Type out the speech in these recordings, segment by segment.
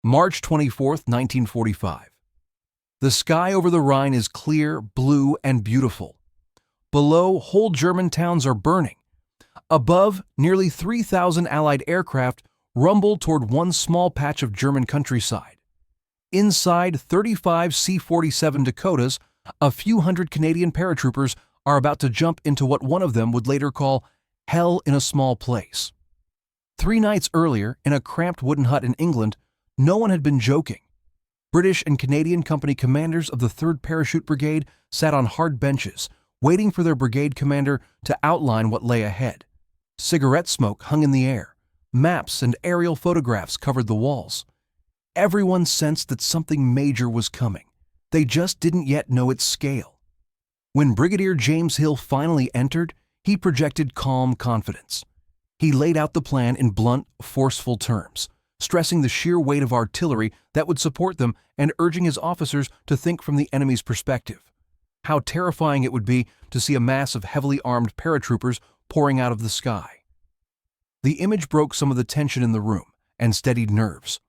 March 24, 1945. The sky over the Rhine is clear, blue, and beautiful. Below, whole German towns are burning. Above, nearly 3,000 Allied aircraft rumble toward one small patch of German countryside. Inside 35 C-47 Dakotas, a few hundred Canadian paratroopers are about to jump into what one of them would later call hell in a small place. 3 nights earlier, in a cramped wooden hut in England, no one had been joking. British and Canadian company commanders of the 3rd Parachute Brigade sat on hard benches, waiting for their brigade commander to outline what lay ahead. Cigarette smoke hung in the air. Maps and aerial photographs covered the walls. Everyone sensed that something major was coming. They just didn't yet know its scale. When Brigadier James Hill finally entered, he projected calm confidence. He laid out the plan in blunt, forceful terms, stressing the sheer weight of artillery that would support them and urging his officers to think from the enemy's perspective. How terrifying it would be to see a mass of heavily armed paratroopers pouring out of the sky. The image broke some of the tension in the room and steadied nerves.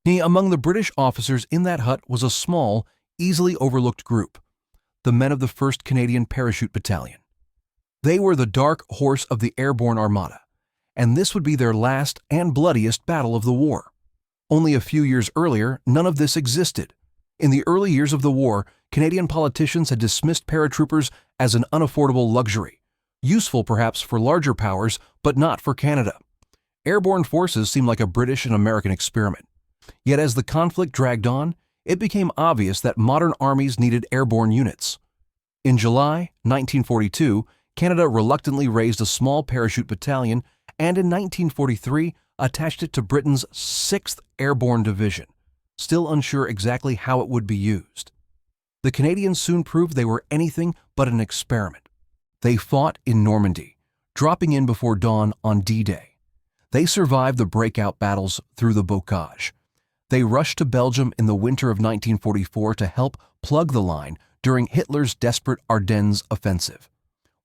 Among the British officers in that hut was a small, easily overlooked group, the men of the 1st Canadian Parachute Battalion. They were the dark horse of the airborne armada, and this would be their last and bloodiest battle of the war. Only a few years earlier, none of this existed. In the early years of the war, Canadian politicians had dismissed paratroopers as an unaffordable luxury, useful perhaps for larger powers, but not for Canada. Airborne forces seemed like a British and American experiment. Yet as the conflict dragged on, it became obvious that modern armies needed airborne units. In July 1942, Canada reluctantly raised a small parachute battalion and in 1943 attached it to Britain's 6th Airborne Division, still unsure exactly how it would be used. The Canadians soon proved they were anything but an experiment. They fought in Normandy, dropping in before dawn on D-Day. They survived the breakout battles through the Bocage. They rushed to Belgium in the winter of 1944 to help plug the line during Hitler's desperate Ardennes offensive.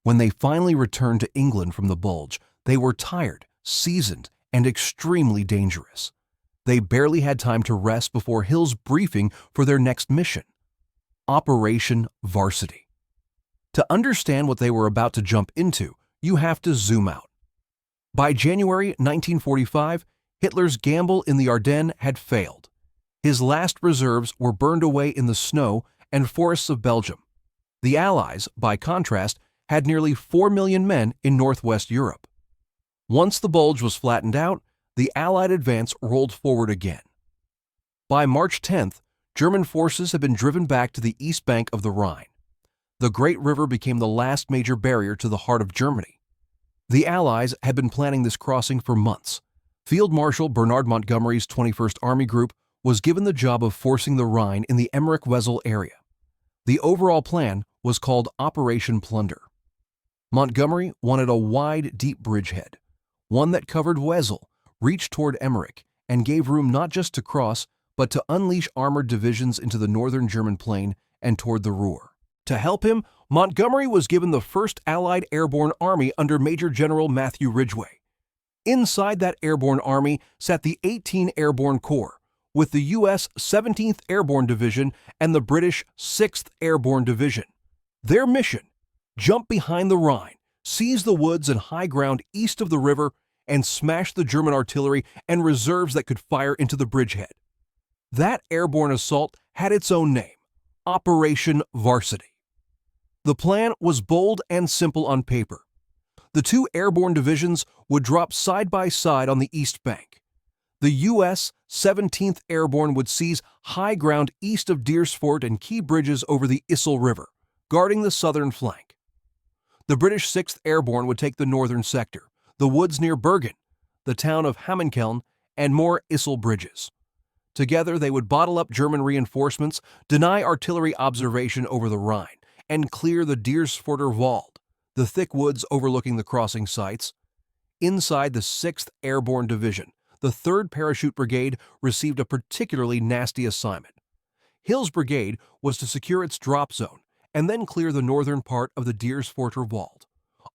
When they finally returned to England from the Bulge, they were tired, seasoned, and extremely dangerous. They barely had time to rest before Hill's briefing for their next mission, Operation Varsity. To understand what they were about to jump into, you have to zoom out. By January 1945, Hitler's gamble in the Ardennes had failed. His last reserves were burned away in the snow and forests of Belgium. The Allies, by contrast, had nearly 4 million men in northwest Europe. Once the Bulge was flattened out, the Allied advance rolled forward again. By March 10th, German forces had been driven back to the east bank of the Rhine. The Great River became the last major barrier to the heart of Germany. The Allies had been planning this crossing for months. Field Marshal Bernard Montgomery's 21st Army Group was given the job of forcing the Rhine in the Emmerich-Wesel area. The overall plan was called Operation Plunder. Montgomery wanted a wide, deep bridgehead, one that covered Wesel, reached toward Emmerich, and gave room not just to cross, but to unleash armored divisions into the northern German plain and toward the Ruhr. To help him, Montgomery was given the 1st Allied Airborne Army under Major General Matthew Ridgway. Inside that airborne army sat the 18 Airborne Corps, with the U.S. 17th Airborne Division and the British 6th Airborne Division. Their mission: jump behind the Rhine, seize the woods and high ground east of the river, and smash the German artillery and reserves that could fire into the bridgehead. That airborne assault had its own name, Operation Varsity. The plan was bold and simple on paper. The 2 airborne divisions would drop side by side on the east bank. The U.S. 17th Airborne would seize high ground east of Diersfordter and key bridges over the Issel River, guarding the southern flank. The British 6th Airborne would take the northern sector, the woods near Bergen, the town of Hammenkeln, and more Issel bridges. Together they would bottle up German reinforcements, deny artillery observation over the Rhine, and clear the Diersfordter Wald, the thick woods overlooking the crossing sites. Inside the 6th Airborne Division, the 3rd Parachute Brigade received a particularly nasty assignment. Hill's brigade was to secure its drop zone and then clear the northern part of the Diersfordter Wald.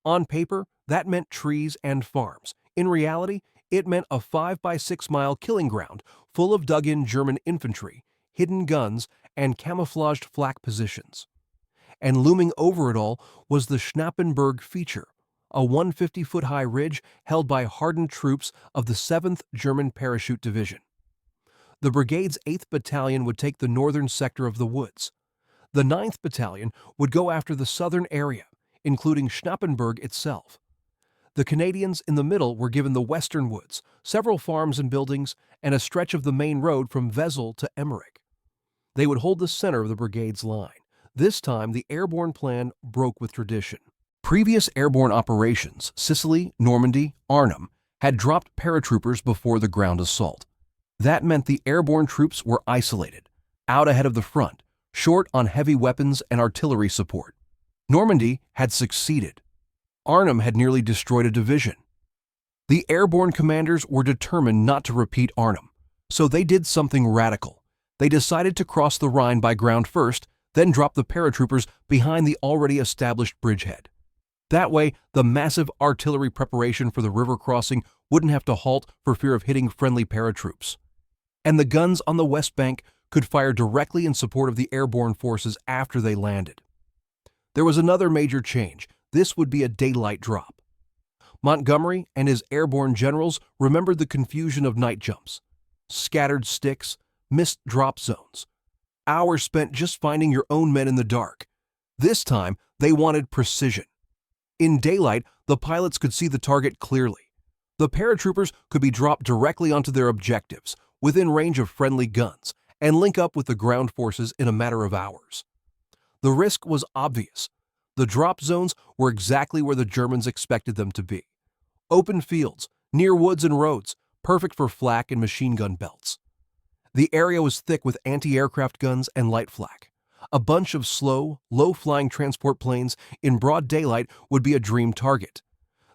On paper, that meant trees and farms. In reality, It meant a 5 by 6 mile killing ground full of dug-in German infantry, hidden guns, and camouflaged flak positions. And looming over it all was the Schnappenberg feature, a 150-foot-high ridge held by hardened troops of the 7th German Parachute Division. The brigade's 8th Battalion would take the northern sector of the woods. The 9th Battalion would go after the southern area, including Schnappenberg itself. The Canadians in the middle were given the western woods, several farms and buildings, and a stretch of the main road from Wesel to Emmerich. They would hold the center of the brigade's line. This time, the airborne plan broke with tradition. Previous airborne operations, Sicily, Normandy, Arnhem, had dropped paratroopers before the ground assault. That meant the airborne troops were isolated, out ahead of the front, short on heavy weapons and artillery support. Normandy had succeeded. Arnhem had nearly destroyed a division. The airborne commanders were determined not to repeat Arnhem, so they did something radical. They decided to cross the Rhine by ground first, then drop the paratroopers behind the already established bridgehead. That way, the massive artillery preparation for the river crossing wouldn't have to halt for fear of hitting friendly paratroops. And the guns on the west bank could fire directly in support of the airborne forces after they landed. There was another major change. This would be a daylight drop. Montgomery and his airborne generals remembered the confusion of night jumps, scattered sticks, missed drop zones, hours spent just finding your own men in the dark. This time, they wanted precision. In daylight, the pilots could see the target clearly. The paratroopers could be dropped directly onto their objectives, within range of friendly guns, and link up with the ground forces in a matter of hours. The risk was obvious. The drop zones were exactly where the Germans expected them to be. Open fields, near woods and roads, perfect for flak and machine gun belts. The area was thick with anti-aircraft guns and light flak. A bunch of slow, low-flying transport planes in broad daylight would be a dream target.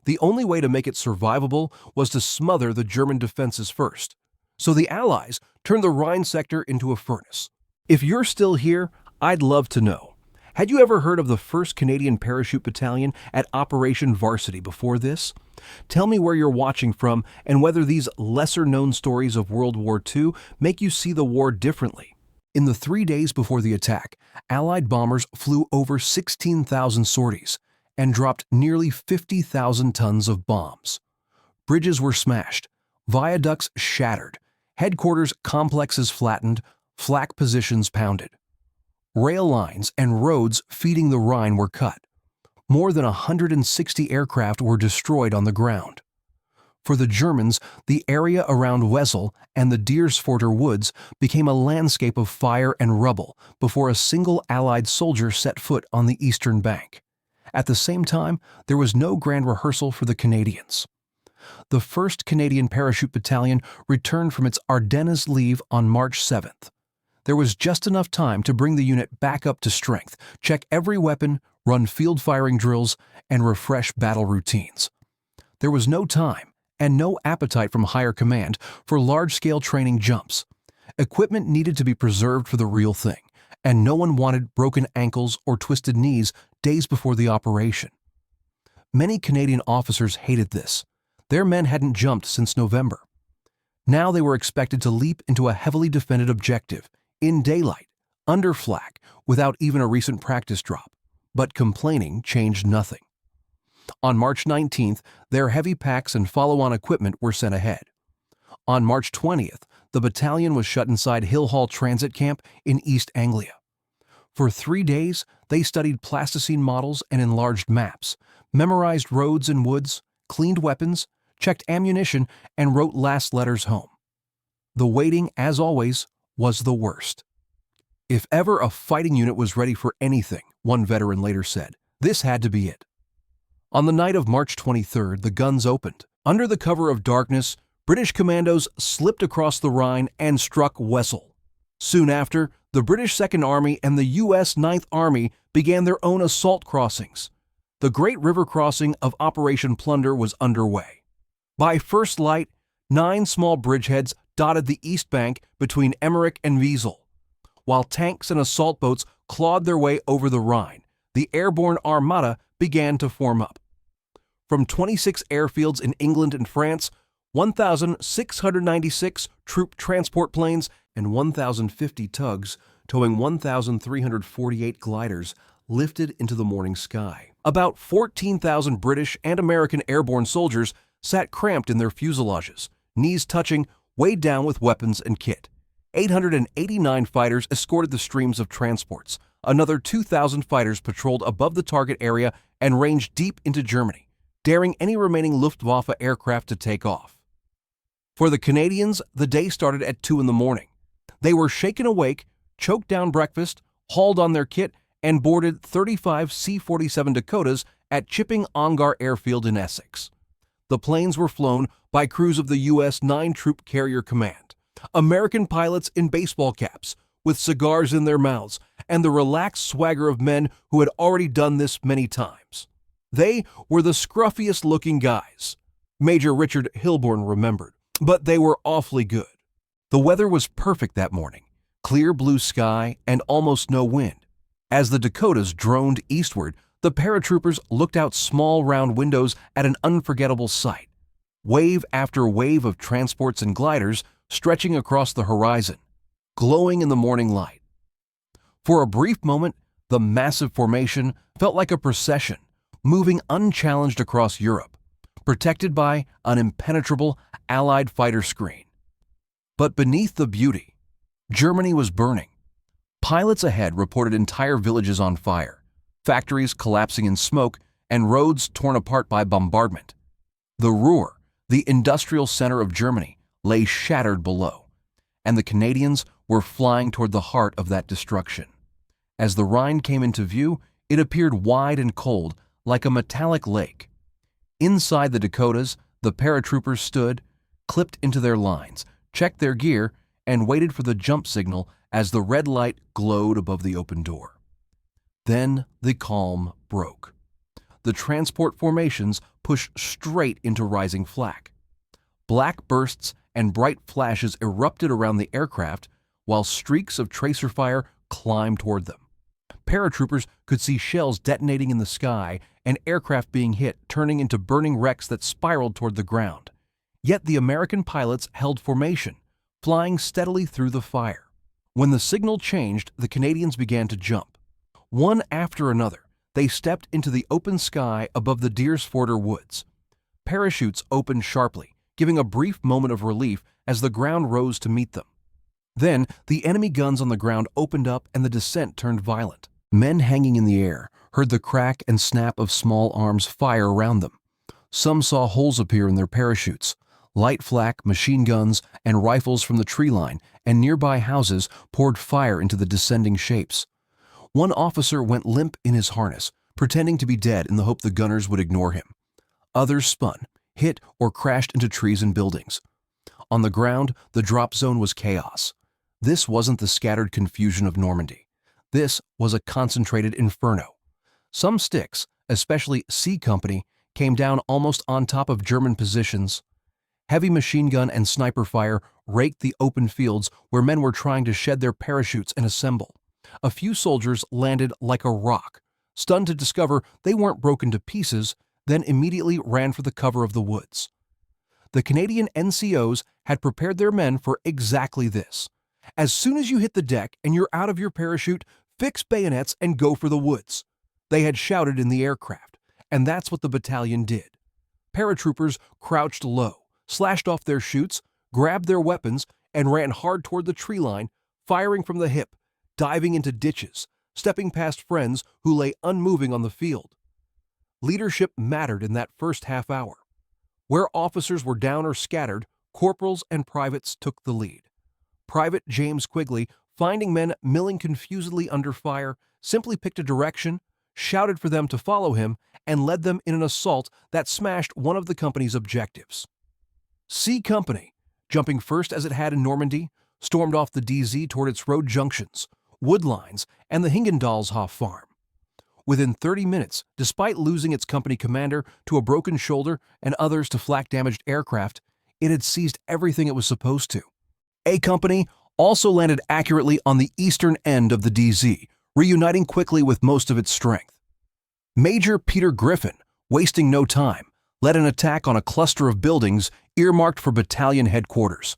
The only way to make it survivable was to smother the German defenses first. So the Allies turned the Rhine sector into a furnace. If you're still here, I'd love to know. Had you ever heard of the 1st Canadian Parachute Battalion at Operation Varsity before this? Tell me where you're watching from and whether these lesser-known stories of World War II make you see the war differently. In the 3 days before the attack, Allied bombers flew over 16,000 sorties and dropped nearly 50,000 tons of bombs. Bridges were smashed, viaducts shattered, headquarters complexes flattened, flak positions pounded. Rail lines and roads feeding the Rhine were cut. More than 160 aircraft were destroyed on the ground. For the Germans, the area around Wesel and the Diersfordter Woods became a landscape of fire and rubble before a single Allied soldier set foot on the eastern bank. At the same time, there was no grand rehearsal for the Canadians. The 1st Canadian Parachute Battalion returned from its Ardennes leave on March 7th. There was just enough time to bring the unit back up to strength, check every weapon, run field firing drills, and refresh battle routines. There was no time and no appetite from higher command for large-scale training jumps. Equipment needed to be preserved for the real thing, and no one wanted broken ankles or twisted knees days before the operation. Many Canadian officers hated this. Their men hadn't jumped since November. Now they were expected to leap into a heavily defended objective, in daylight, under flak, without even a recent practice drop. But complaining changed nothing. On March 19th, their heavy packs and follow-on equipment were sent ahead. On March 20th, the battalion was shut inside Hill Hall Transit Camp in East Anglia. For 3 days, they studied plasticine models and enlarged maps, memorized roads and woods, cleaned weapons, checked ammunition, and wrote last letters home. The waiting, as always, was the worst. If ever a fighting unit was ready for anything, one veteran later said, this had to be it. On the night of March 23rd, the guns opened. Under the cover of darkness, British commandos slipped across the Rhine and struck Wesel. Soon after, the British Second Army and the U.S. Ninth Army began their own assault crossings. The great river crossing of Operation Plunder was underway. By first light, 9 small bridgeheads dotted the east bank between Emmerich and Wesel. While tanks and assault boats clawed their way over the Rhine, the airborne armada began to form up. From 26 airfields in England and France, 1,696 troop transport planes, and 1,050 tugs towing 1,348 gliders lifted into the morning sky. About 14,000 British and American airborne soldiers sat cramped in their fuselages, knees touching, weighed down with weapons and kit. 889 fighters escorted the streams of transports. Another 2,000 fighters patrolled above the target area and ranged deep into Germany, daring any remaining Luftwaffe aircraft to take off. For the Canadians, the day started at 2 in the morning. They were shaken awake, choked down breakfast, hauled on their kit, and boarded 35 C-47 Dakotas at Chipping Ongar Airfield in Essex. The planes were flown by crews of the U.S. 9 Troop Carrier Command, American pilots in baseball caps, with cigars in their mouths, and the relaxed swagger of men who had already done this many times. They were the scruffiest-looking guys, Major Richard Hilborn remembered, but they were awfully good. The weather was perfect that morning, clear blue sky and almost no wind. As the Dakotas droned eastward, the paratroopers looked out small round windows at an unforgettable sight. Wave after wave of transports and gliders stretching across the horizon, glowing in the morning light. For a brief moment, the massive formation felt like a procession, moving unchallenged across Europe, protected by an impenetrable Allied fighter screen. But beneath the beauty, Germany was burning. Pilots ahead reported entire villages on fire, factories collapsing in smoke, and roads torn apart by bombardment. The Ruhr, the industrial center of Germany, lay shattered below, and the Canadians were flying toward the heart of that destruction. As the Rhine came into view, it appeared wide and cold, like a metallic lake. Inside the Dakotas, the paratroopers stood, clipped into their lines, checked their gear, and waited for the jump signal as the red light glowed above the open door. Then the calm broke. The transport formations pushed straight into rising flak. Black bursts and bright flashes erupted around the aircraft, while streaks of tracer fire climbed toward them. Paratroopers could see shells detonating in the sky and aircraft being hit, turning into burning wrecks that spiraled toward the ground. Yet the American pilots held formation, flying steadily through the fire. When the signal changed, the Canadians began to jump. One after another, they stepped into the open sky above the Diersfordter Woods. Parachutes opened sharply, giving a brief moment of relief as the ground rose to meet them. Then, the enemy guns on the ground opened up and the descent turned violent. Men hanging in the air heard the crack and snap of small arms fire around them. Some saw holes appear in their parachutes. Light flak, machine guns, and rifles from the tree line and nearby houses poured fire into the descending shapes. One officer went limp in his harness, pretending to be dead in the hope the gunners would ignore him. Others spun, hit, or crashed into trees and buildings. On the ground, the drop zone was chaos. This wasn't the scattered confusion of Normandy. This was a concentrated inferno. Some sticks, especially C Company, came down almost on top of German positions. Heavy machine gun and sniper fire raked the open fields where men were trying to shed their parachutes and assemble. A few soldiers landed like a rock, stunned to discover they weren't broken to pieces, then immediately ran for the cover of the woods. The Canadian NCOs had prepared their men for exactly this. As soon as you hit the deck and you're out of your parachute, fix bayonets and go for the woods. They had shouted in the aircraft, and that's what the battalion did. Paratroopers crouched low, slashed off their chutes, grabbed their weapons, and ran hard toward the tree line, firing from the hip, diving into ditches, stepping past friends who lay unmoving on the field. Leadership mattered in that first half hour. Where officers were down or scattered, corporals and privates took the lead. Private James Quigley, finding men milling confusedly under fire, simply picked a direction, shouted for them to follow him, and led them in an assault that smashed one of the company's objectives. C Company, jumping first as it had in Normandy, stormed off the DZ toward its road junctions, wood lines, and the Hingendalshof farm. Within 30 minutes, despite losing its company commander to a broken shoulder and others to flak-damaged aircraft, it had seized everything it was supposed to. A Company also landed accurately on the eastern end of the DZ, reuniting quickly with most of its strength. Major Peter Griffin, wasting no time, led an attack on a cluster of buildings earmarked for battalion headquarters.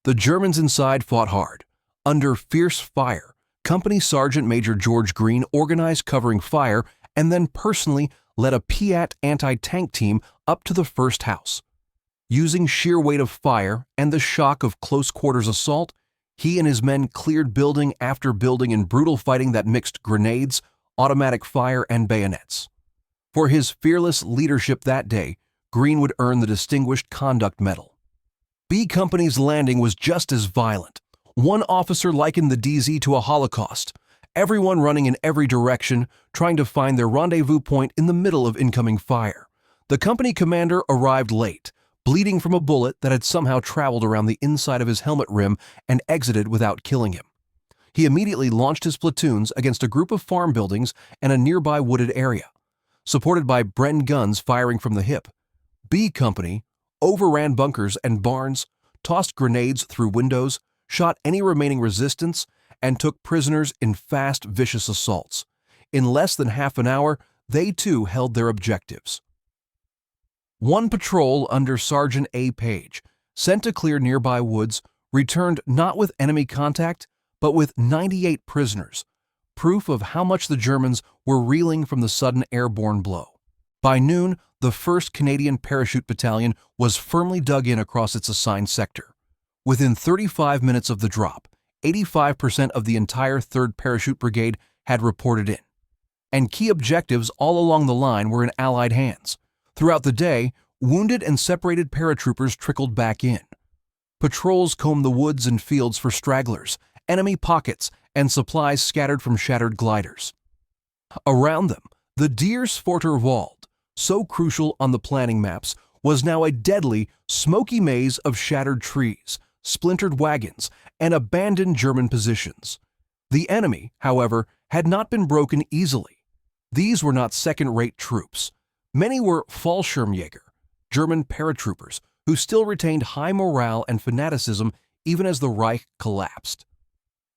The Germans inside fought hard. Under fierce fire, Company Sergeant Major George Green organized covering fire and then personally led a Piat anti-tank team up to the first house. Using sheer weight of fire and the shock of close-quarters assault, he and his men cleared building after building in brutal fighting that mixed grenades, automatic fire, and bayonets. For his fearless leadership that day, Green would earn the Distinguished Conduct Medal. B Company's landing was just as violent. One officer likened the DZ to a holocaust, everyone running in every direction, trying to find their rendezvous point in the middle of incoming fire. The company commander arrived late, bleeding from a bullet that had somehow traveled around the inside of his helmet rim and exited without killing him. He immediately launched his platoons against a group of farm buildings and a nearby wooded area. Supported by Bren guns firing from the hip, B Company overran bunkers and barns, tossed grenades through windows, shot any remaining resistance, and took prisoners in fast, vicious assaults. In less than half an hour, they too held their objectives. One patrol under Sergeant A. Page, sent to clear nearby woods, returned not with enemy contact, but with 98 prisoners, proof of how much the Germans were reeling from the sudden airborne blow. By noon, the 1st Canadian Parachute Battalion was firmly dug in across its assigned sector. Within 35 minutes of the drop, 85% of the entire 3rd Parachute Brigade had reported in, and key objectives all along the line were in Allied hands. Throughout the day, wounded and separated paratroopers trickled back in. Patrols combed the woods and fields for stragglers, enemy pockets, and supplies scattered from shattered gliders. Around them, the Diersfordter Woods, so crucial on the planning maps, was now a deadly, smoky maze of shattered trees, splintered wagons, and abandoned German positions. The enemy, however, had not been broken easily. These were not second-rate troops. Many were Fallschirmjäger, German paratroopers, who still retained high morale and fanaticism even as the Reich collapsed.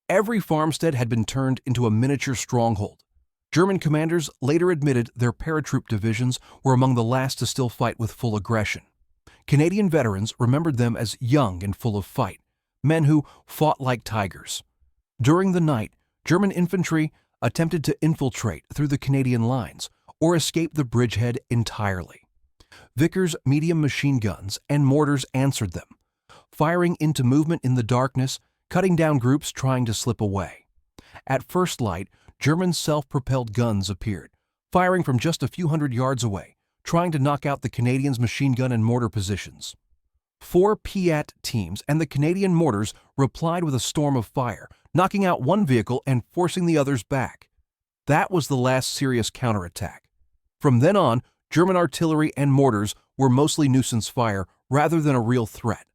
Every farmstead had been turned into a miniature stronghold. German commanders later admitted their paratroop divisions were among the last to still fight with full aggression. Canadian veterans remembered them as young and full of fight, men who fought like tigers. During the night, German infantry attempted to infiltrate through the Canadian lines or escape the bridgehead entirely. Vickers' medium machine guns and mortars answered them, firing into movement in the darkness, cutting down groups trying to slip away. At first light, German self-propelled guns appeared, firing from just a few hundred yards away, trying to knock out the Canadians' machine gun and mortar positions. 4 Piat teams and the Canadian mortars replied with a storm of fire, knocking out one vehicle and forcing the others back. That was the last serious counterattack. From then on, German artillery and mortars were mostly nuisance fire rather than a real threat.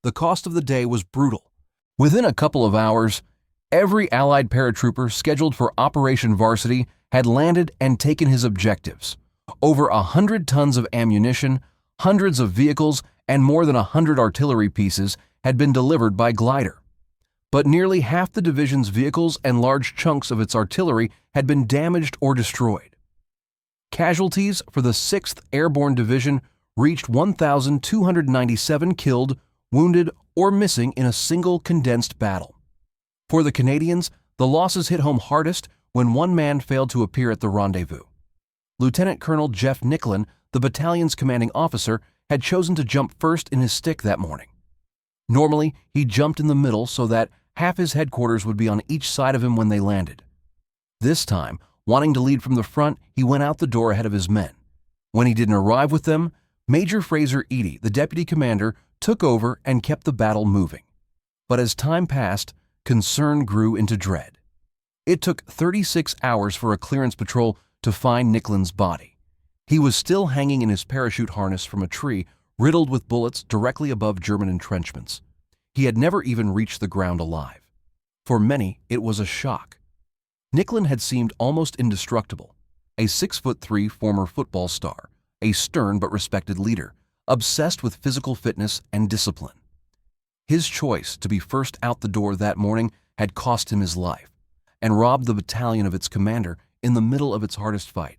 The cost of the day was brutal. Within a couple of hours, every Allied paratrooper scheduled for Operation Varsity had landed and taken his objectives. Over 100 tons of ammunition, hundreds of vehicles, and more than 100 artillery pieces had been delivered by glider. But nearly half the division's vehicles and large chunks of its artillery had been damaged or destroyed. Casualties for the 6th Airborne Division reached 1,297 killed, wounded, or missing in a single condensed battle. For the Canadians, the losses hit home hardest when one man failed to appear at the rendezvous. Lieutenant Colonel Jeff Nicklin, the battalion's commanding officer, had chosen to jump first in his stick that morning. Normally, he jumped in the middle so that half his headquarters would be on each side of him when they landed. This time, wanting to lead from the front, he went out the door ahead of his men. When he didn't arrive with them, Major Fraser Eady, the deputy commander, took over and kept the battle moving. But as time passed, concern grew into dread. It took 36 hours for a clearance patrol to find Nicklin's body. He was still hanging in his parachute harness from a tree riddled with bullets directly above German entrenchments. He had never even reached the ground alive. For many, it was a shock. Nicklin had seemed almost indestructible, a 6'3" former football star, a stern but respected leader, obsessed with physical fitness and discipline. His choice to be first out the door that morning had cost him his life and robbed the battalion of its commander in the middle of its hardest fight.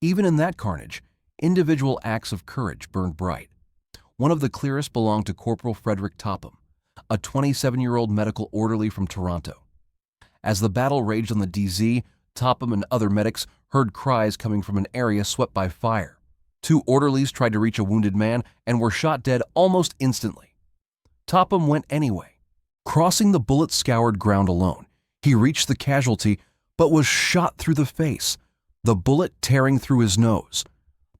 Even in that carnage, individual acts of courage burned bright. One of the clearest belonged to Corporal Frederick Topham, a 27-year-old medical orderly from Toronto. As the battle raged on the DZ, Topham and other medics heard cries coming from an area swept by fire. 2 orderlies tried to reach a wounded man and were shot dead almost instantly. Topham went anyway. Crossing the bullet-scoured ground alone, he reached the casualty but was shot through the face, the bullet tearing through his nose.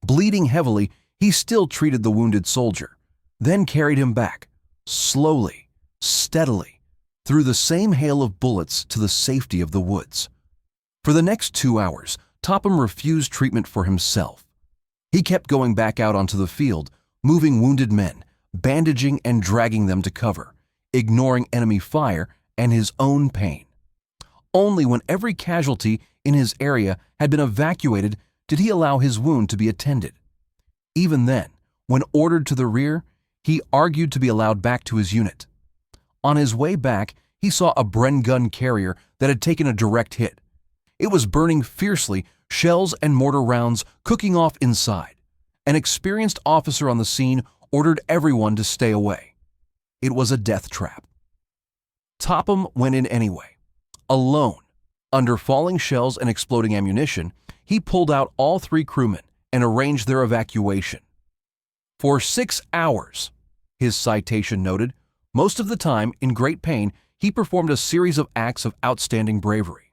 Bleeding heavily, he still treated the wounded soldier, then carried him back, slowly, steadily, through the same hail of bullets to the safety of the woods. For the next 2 hours, Topham refused treatment for himself. He kept going back out onto the field, moving wounded men, bandaging and dragging them to cover, ignoring enemy fire and his own pain. Only when every casualty in his area had been evacuated did he allow his wound to be attended. Even then, when ordered to the rear, he argued to be allowed back to his unit. On his way back, he saw a Bren gun carrier that had taken a direct hit. It was burning fiercely, shells and mortar rounds cooking off inside. An experienced officer on the scene ordered everyone to stay away. It was a death trap. Topham went in anyway. Alone, under falling shells and exploding ammunition, he pulled out all 3 crewmen and arranged their evacuation. For 6 hours, his citation noted, most of the time, in great pain, he performed a series of acts of outstanding bravery.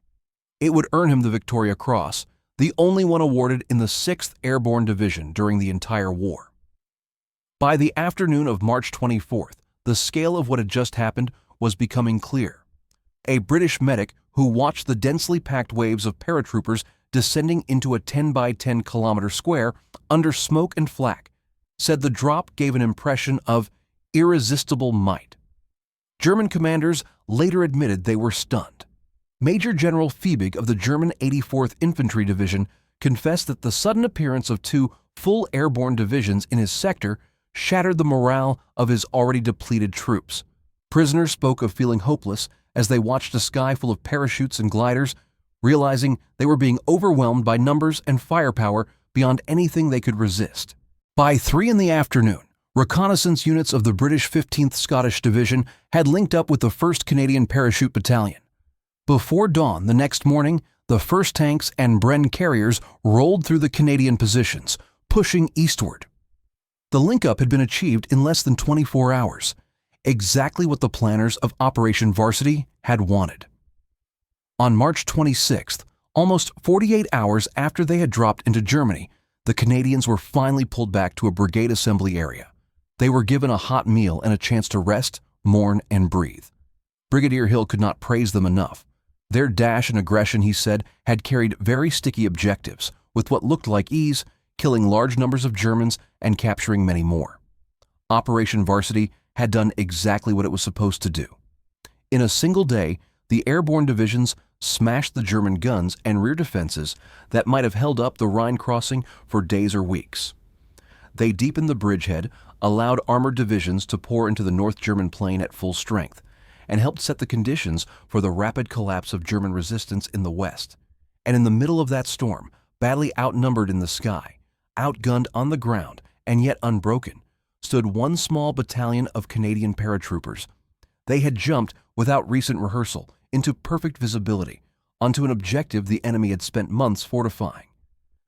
It would earn him the Victoria Cross, the only one awarded in the 6th Airborne Division during the entire war. By the afternoon of March 24th, the scale of what had just happened was becoming clear. A British medic who watched the densely packed waves of paratroopers descending into a 10 by 10 kilometer square under smoke and flak said the drop gave an impression of irresistible might. German commanders later admitted they were stunned. Major General Fiebig of the German 84th Infantry Division confessed that the sudden appearance of 2 full airborne divisions in his sector shattered the morale of his already depleted troops. Prisoners spoke of feeling hopeless as they watched a sky full of parachutes and gliders, realizing they were being overwhelmed by numbers and firepower beyond anything they could resist. By 3 in the afternoon, reconnaissance units of the British 15th Scottish Division had linked up with the 1st Canadian Parachute Battalion. Before dawn the next morning, the 1st tanks and Bren carriers rolled through the Canadian positions, pushing eastward. The link-up had been achieved in less than 24 hours, exactly what the planners of Operation Varsity had wanted. On March 26th, almost 48 hours after they had dropped into Germany, the Canadians were finally pulled back to a brigade assembly area. They were given a hot meal and a chance to rest, mourn, and breathe. Brigadier Hill could not praise them enough. Their dash and aggression, he said, had carried very sticky objectives, with what looked like ease, killing large numbers of Germans and capturing many more. Operation Varsity had done exactly what it was supposed to do. In a single day, the airborne divisions smashed the German guns and rear defenses that might have held up the Rhine crossing for days or weeks. They deepened the bridgehead, allowed armored divisions to pour into the North German plain at full strength, and helped set the conditions for the rapid collapse of German resistance in the west. And in the middle of that storm, badly outnumbered in the sky, outgunned on the ground, and yet unbroken, stood one small battalion of Canadian paratroopers. They had jumped, without recent rehearsal, into perfect visibility, onto an objective the enemy had spent months fortifying.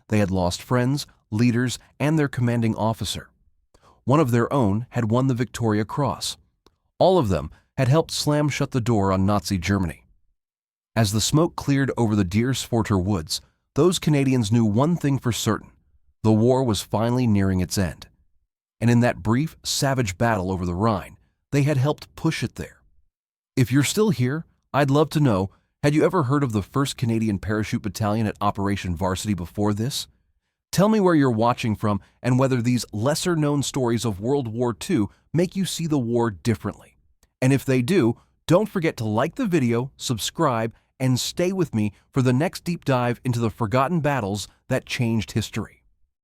They had lost friends, leaders, and their commanding officer. One of their own had won the Victoria Cross. All of them had helped slam shut the door on Nazi Germany. As the smoke cleared over the Diersfordter Woods, those Canadians knew one thing for certain: the war was finally nearing its end. And in that brief, savage battle over the Rhine, they had helped push it there. If you're still here, I'd love to know, had you ever heard of the 1st Canadian Parachute Battalion at Operation Varsity before this? Tell me where you're watching from and whether these lesser-known stories of World War II make you see the war differently. And if they do, don't forget to like the video, subscribe, and stay with me for the next deep dive into the forgotten battles that changed history.